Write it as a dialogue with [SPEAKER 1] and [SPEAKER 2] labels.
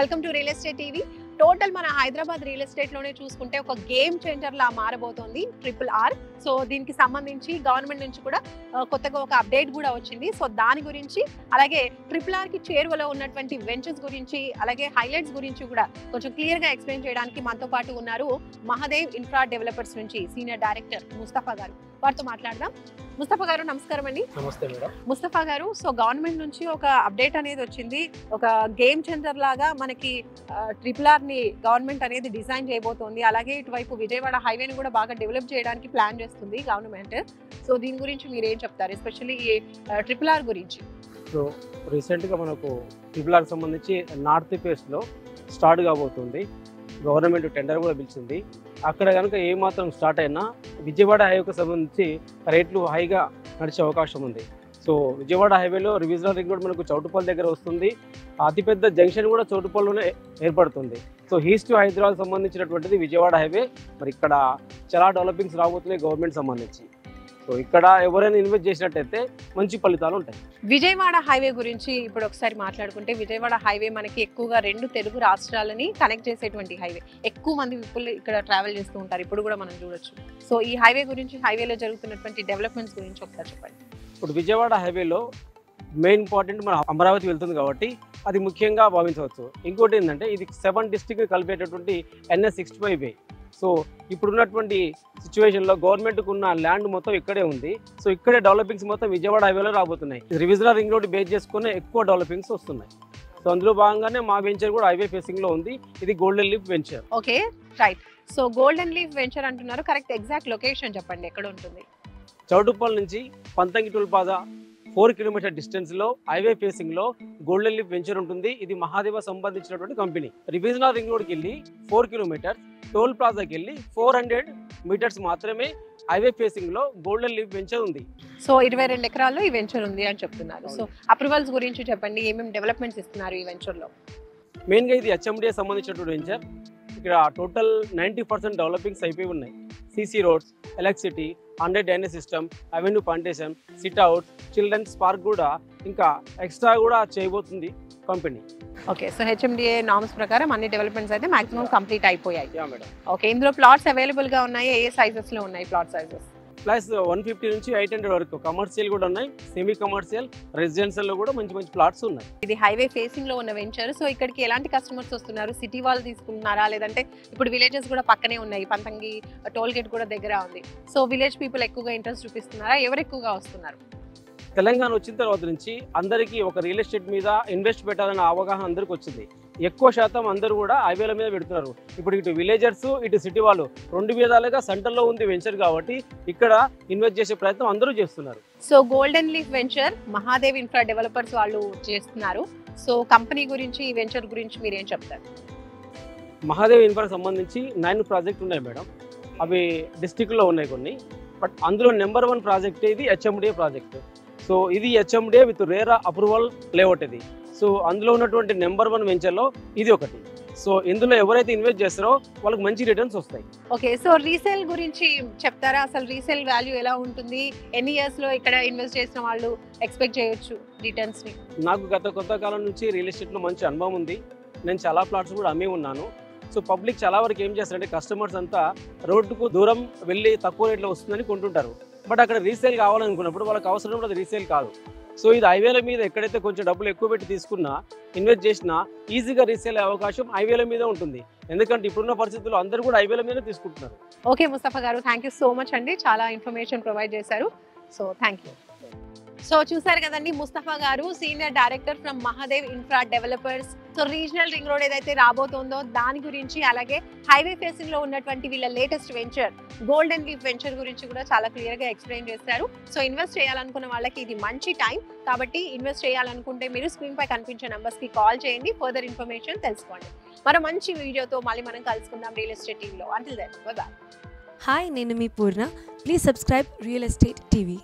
[SPEAKER 1] Welcome to real estate TV. Total మన Hyderabad real estate లోనే చూసుకుంటే ఒక గేమ్ చేంజర్ లా మారబోతోంది RRR. సో దీనికి సంబంధించి గవర్నమెంట్ నుంచి కూడా కొత్తగా ఒక అప్డేట్ కూడా వచ్చింది. సో దాని గురించి అలాగే RRR కి చేరువలో ఉన్నటువంటి వెంచర్స్ గురించి అలాగే హైలైట్స్ గురించి కూడా కొంచెం క్లియర్ గా ఎక్స్ప్లెయిన్ చేయడానికి మనతో పాటు ఉన్నారు మహాదేవ్ ఇన్ఫ్రా డెవలపర్స్ నుంచి సీనియర్ డైరెక్టర్ ముస్తఫా గారు. వారితో మాట్లాడదాం. ముస్తఫా గారు నమస్కారం అండి.
[SPEAKER 2] నమస్తే మేడం.
[SPEAKER 1] ముస్తఫా గారు, సో గవర్నమెంట్ నుంచి ఒక అప్డేట్ అనేది వచ్చింది. ఒక గేమ్ చేంజర్ లాగా మనకి RRR ని గవర్నమెంట్ అనేది డిజైన్ చేయబోతోంది. అలాగే ఇటువైపు విజయవాడ హైవేని కూడా బాగా డెవలప్ చేయడానికి ప్లాన్ చేస్తుంది గవర్నమెంట్. సో దీని గురించి మీరు ఏం చెప్తారు, ఎస్పెషల్లీ RRR గురించి?
[SPEAKER 2] సో రీసెంట్గా మనకు RRR సంబంధించి నార్త్ ఫేస్లో స్టార్ట్ కాబోతుంది. గవర్నమెంట్ టెండర్ కూడా పిలిచింది. అక్కడ కనుక ఏమాత్రం స్టార్ట్ అయినా విజయవాడ హైవేకి సంబంధించి రేట్లు హైగా నడిచే అవకాశం ఉంది. సో విజయవాడ హైవేలో రివిజనల్ రింగ్ రోడ్ మనకు చౌటుపల్లి దగ్గర వస్తుంది. అతిపెద్ద జంక్షన్ కూడా చౌటుపల్లిలోనే ఏర్పడుతుంది. సో ఈస్ట్ టు హైదరాబాద్ సంబంధించినటువంటిది విజయవాడ హైవే. మరి ఇక్కడ చాలా డెవలపింగ్స్ రాబోతున్నాయి గవర్నమెంట్ సంబంధించి. సో ఇక్కడ ఎవరైనా ఇన్వెస్ట్ చేసినట్టయితే మంచి ఫలితాలు ఉంటాయి.
[SPEAKER 1] విజయవాడ హైవే గురించి ఇప్పుడు ఒకసారి మాట్లాడుకుంటే, విజయవాడ హైవే మనకి ఎక్కువగా 2 తెలుగు రాష్ట్రాలని కనెక్ట్ చేసేటువంటి హైవే. ఎక్కువ మంది పీపుల్ ఇక్కడ ట్రావెల్ చేస్తూ ఉంటారు, ఇప్పుడు కూడా మనం చూడొచ్చు. సో ఈ హైవే గురించి, హైవేలో జరుగుతున్నటువంటి డెవలప్మెంట్స్ గురించి ఒకసారి చెప్పండి.
[SPEAKER 2] ఇప్పుడు విజయవాడ హైవేలో మెయిన్ ఇంపార్టెంట్ మన అమరావతి వెళ్తుంది కాబట్టి అది ముఖ్యంగా భావించవచ్చు. ఇంకోటి ఏంటంటే ఇది 7 డిస్ట్రిక్ట్ కలిపేటటువంటి NH65 వే. సో ఇప్పుడున్నటువంటి సిచ్యువేషన్లో గవర్నమెంట్కు ఉన్న ల్యాండ్ మొత్తం ఇక్కడే ఉంది. సో ఇక్కడే డెవలపింగ్స్ మొత్తం విజయవాడ హైవేలో రాబోతున్నాయి. రివిజనల్ రింగ్ రోడ్ బేస్ చేసుకునే ఎక్కువ డెవలపింగ్స్ వస్తున్నాయి. సో అందులో భాగంగానే మా వెంచర్ కూడా హైవే ఫేసింగ్లో ఉంది. ఇది golden leaf venture.
[SPEAKER 1] Okay, right. So golden leaf venture అంటున్నారు, కరెక్ట్ ఎగ్జాక్ట్ లొకేషన్ చెప్పండి, ఎక్కడ ఉంటుంది?
[SPEAKER 2] చౌటుప్పల్ నుంచి పంతంగి టోల్ ప్లాజా 4 కిలోమీటర్ డిస్టెన్స్లో హైవే ఫేసింగ్లో గోల్డెన్ లీఫ్ వెంచర్ ఉంటుంది. ఇది మహాదేవ సంబంధించినటువంటి కంపెనీ. రివిజనల్ రింగ్ రోడ్కి వెళ్ళి 4 కిలోమీటర్స్, టోల్ ప్లాజాకి వెళ్ళి 400 మీటర్స్ మాత్రమే హైవే ఫేసింగ్లో గోల్డెన్ లీఫ్ వెంచర్ ఉంది.
[SPEAKER 1] సో 22 ఎకరాల్లో ఈ వెంచర్ ఉంది అని చెప్తున్నారు. సో అప్రూవల్స్ గురించి చెప్పండి, ఏమేమి డెవలప్మెంట్స్ ఇస్తున్నారు ఈ వెంచర్లో?
[SPEAKER 2] మెయిన్గా ఇది HMDA సంబంధించినటువంటి వెంచర్. ఇక్కడ టోటల్ 90% డెవలపింగ్స్ అయిపోయి ఉన్నాయి. CC roads, electricity, 100 drainage system, avenue plantation, sit out, children's park కూడా ఇంకా ఎక్స్ట్రా కూడా చేయబోతుంది company.
[SPEAKER 1] Okay, so HMDA norms ప్రకారం అన్ని డెవలప్మెంట్స్ అయితే మాక్సిమం కంప్లీట్ అయిపోయాయి.
[SPEAKER 2] మేడం.
[SPEAKER 1] ఓకే, ఇందులో ప్లాట్స్ అవైలబుల్గా ఉన్నాయి, ఏ సైజెస్లో ఉన్నాయి ప్లాట్ సైజెస్?
[SPEAKER 2] ప్లస్ 150 నుంచి 800 వరకు కమర్షియల్ కూడా ఉన్నాయి, సెమీ కమర్షియల్, రెసిడెన్షియల్లో కూడా మంచి మంచి ప్లాట్స్ ఉన్నాయి.
[SPEAKER 1] ఇది హైవే ఫేసింగ్ లో ఉన్న వెంచర్. సో ఇక్కడికి ఎలాంటి కస్టమర్స్ వస్తున్నారు? సిటీ వాళ్ళు తీసుకుంటున్నారా, లేదంటే ఇప్పుడు విలేజెస్ కూడా పక్కనే ఉన్నాయి, పంతంగి టోల్ గేట్ కూడా దగ్గర ఉంది. సో విలేజ్ పీపుల్ ఎక్కువగా ఇంట్రెస్ట్ చూపిస్తున్నారా, ఎవరు ఎక్కువగా వస్తున్నారు?
[SPEAKER 2] తెలంగాణ వచ్చిన తర్వాత నుంచి అందరికీ ఒక రియల్ ఎస్టేట్ మీద ఇన్వెస్ట్ పెట్టాలన్న అవగాహన అందరికి వచ్చింది. ఎక్కువ శాతం అందరూ కూడా హైవేల మీద పెడుతున్నారు. ఇప్పుడు ఇటు విలేజర్స్, ఇటు సిటీ వాళ్ళు 2 విధాలుగా సెంటర్లో ఉంది వెంచర్ కాబట్టి ఇక్కడ ఇన్వెస్ట్ చేసే ప్రయత్నం అందరూ చేస్తున్నారు.
[SPEAKER 1] So golden leaf venture Mahadev infra developers వాళ్ళు చేస్తున్నారు. సో కంపెనీ గురించి, ఈ వెంచర్ గురించి మీరు ఏం చెప్తారు?
[SPEAKER 2] మహాదేవ్ ఇన్ఫ్రా సంబంధించి 9 ప్రాజెక్ట్ ఉన్నాయి మేడం. అవి డిస్టిక్లో ఉన్నాయి కొన్ని. బట్ అందులో నెంబర్ 1 ప్రాజెక్ట్ ఇది HMDA ప్రాజెక్ట్. సో ఇది HMDA with RERA approval layout ఇది. సో అందులో ఉన్నటువంటి నెంబర్ 1 వెంచర్లో ఇది ఒకటి. సో ఇందులో ఎవరైతే ఇన్వెస్ట్ చేస్తారో వాళ్ళకి మంచి రిటర్న్స్ వస్తాయి.
[SPEAKER 1] ఓకే, సో రీసేల్ గురించి చెప్తారా? అసలు రీసేల్ వాల్యూ ఎలా ఉంటుంది? ఎన్ని ఇయర్స్లో ఇక్కడ ఇన్వెస్ట్ చేసిన వాళ్ళు ఎక్స్పెక్ట్ చేయొచ్చు రిటర్న్స్ని?
[SPEAKER 2] నాకు గత కొంతకాలం నుంచి రియల్ ఎస్టేట్లో మంచి అనుభవం ఉంది. నేను చాలా ప్లాట్స్ కూడా అమ్మి ఉన్నాను. సో పబ్లిక్ చాలా వరకు ఏం చేస్తారంటే కస్టమర్స్ అంతా రోడ్డుకు దూరం వెళ్ళి తక్కువ రేట్లో వస్తుందని కొంటుంటారు. బట్ అక్కడ రీసేల్ కావాలనుకున్నప్పుడు వాళ్ళకి అవసరం కూడా అది రీసేల్ కాదు. సో ఇది హైవేల మీద ఎక్కడైతే కొంచెం డబ్బులు ఎక్కువ పెట్టి తీసుకున్నా, ఇన్వెస్ట్ చేసినా ఈజీగా రీసేల్ అయ్యే అవకాశం హైవేల మీద ఉంటుంది. ఎందుకంటే ఇప్పుడున్న పరిస్థితుల్లో అందరూ కూడా హైవేల మీద తీసుకుంటున్నారు.
[SPEAKER 1] ఓకే ముస్తఫా గారు, థ్యాంక్ యూ సో మచ్ అండి, చాలా ఇన్ఫర్మేషన్ ప్రొవైడ్ చేశారు. So thank you. సో చూసారు కదండి, ముస్తఫా గారు senior director from Mahadev infra developers. So regional ring road ఏదైతే రాబోతోందో దాని గురించి, అలాగే హైవే ఫేసింగ్ లో ఉన్నటువంటి వీళ్ళ latest venture golden leaf venture గురించి కూడా చాలా క్లియర్ గా ఎక్స్ప్లెయిన్ చేశారు. సో ఇన్వెస్ట్ చేయాలనుకున్న వాళ్ళకి ఇది మంచి టైం కాబట్టి ఇన్వెస్ట్ చేయాలనుకుంటే మీరు స్క్రీన్ పై కనిపించే నంబర్స్ కి కాల్ చేయండి, ఫర్దర్ ఇన్ఫర్మేషన్ తెలుసుకోండి. మరో మంచి వీడియోతో మళ్ళీ మనం కలుసుకుందాం రియల్ ఎస్టేట్ టీవీలో. Until then bye bye.
[SPEAKER 3] Hi, నేను మీ Purna. Please subscribe real estate TV.